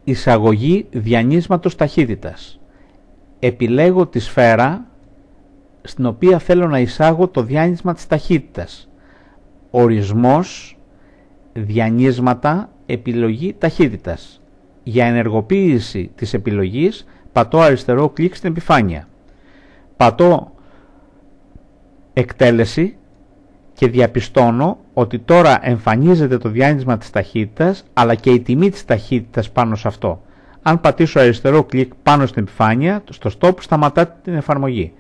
Εισαγωγή διανύσματος ταχύτητας. Επιλέγω τη σφαίρα στην οποία θέλω να εισάγω το διάνυσμα της ταχύτητας. Ορισμός, διανύσματα, επιλογή ταχύτητας. Για ενεργοποίηση της επιλογής πατώ αριστερό κλικ στην επιφάνεια. Πατώ εκτέλεση και διαπιστώνω ότι τώρα εμφανίζεται το διάνυσμα της ταχύτητας αλλά και η τιμή της ταχύτητας πάνω σε αυτό. Αν πατήσω αριστερό κλικ πάνω στην επιφάνεια, στο stop σταματά την εφαρμογή.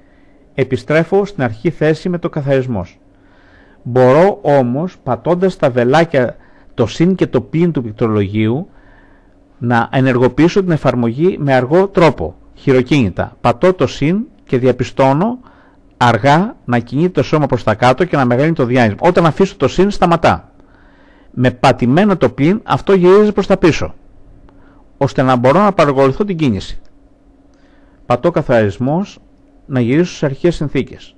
Επιστρέφω στην αρχική θέση με το καθαρισμός. Μπορώ όμως, πατώντας τα βελάκια το συν και το πλην του πληκτρολογίου, να ενεργοποιήσω την εφαρμογή με αργό τρόπο, χειροκίνητα. Πατώ το συν και διαπιστώνω αργά να κινείται το σώμα προς τα κάτω και να μεγαλύνει το διάνυσμα. Όταν αφήσω το συν σταματά. Με πατημένο το πλην αυτό γυρίζει προς τα πίσω, ώστε να μπορώ να παρακολουθώ την κίνηση. Πατώ καθαρισμός, να γυρίσω στις αρχικές συνθήκες.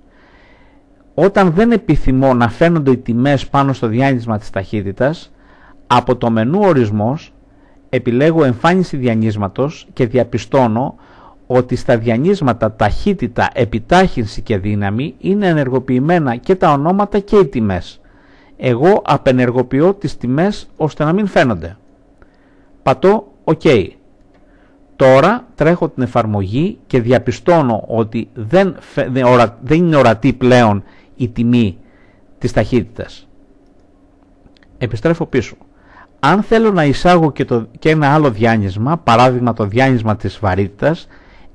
Όταν δεν επιθυμώ να φαίνονται οι τιμές πάνω στο διάνυσμα της ταχύτητας, από το μενού ορισμός επιλέγω εμφάνιση διανύσματος και διαπιστώνω ότι στα διανύσματα ταχύτητα, επιτάχυνση και δύναμη είναι ενεργοποιημένα και τα ονόματα και οι τιμές. Εγώ απενεργοποιώ τις τιμές ώστε να μην φαίνονται. Πατώ OK. Τώρα τρέχω την εφαρμογή και διαπιστώνω ότι δεν είναι ορατή πλέον η τιμή της ταχύτητας. Επιστρέφω πίσω. Αν θέλω να εισάγω και ένα άλλο διάνυσμα, παράδειγμα το διάνυσμα της βαρύτητας,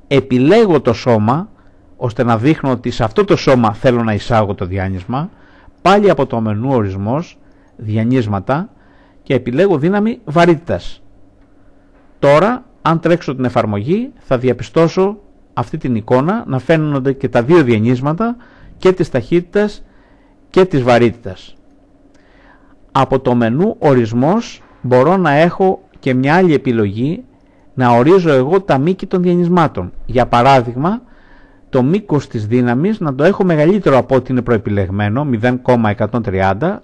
επιλέγω το σώμα, ώστε να δείχνω ότι σε αυτό το σώμα θέλω να εισάγω το διάνυσμα, πάλι από το μενού ορισμός, διανύσματα και επιλέγω δύναμη βαρύτητας. Τώρα, αν τρέξω την εφαρμογή, θα διαπιστώσω αυτή την εικόνα να φαίνονται και τα δύο διανύσματα και της ταχύτητας και της βαρύτητας. Από το μενού ορισμός μπορώ να έχω και μια άλλη επιλογή, να ορίζω εγώ τα μήκη των διανυσμάτων. Για παράδειγμα, το μήκος της δύναμης να το έχω μεγαλύτερο από ό,τι είναι προεπιλεγμένο, 0,130,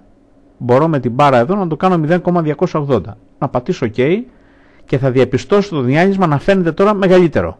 μπορώ με την μπάρα εδώ να το κάνω 0,280. Να πατήσω OK και θα διαπιστώσω το διάνυσμα να φαίνεται τώρα μεγαλύτερο.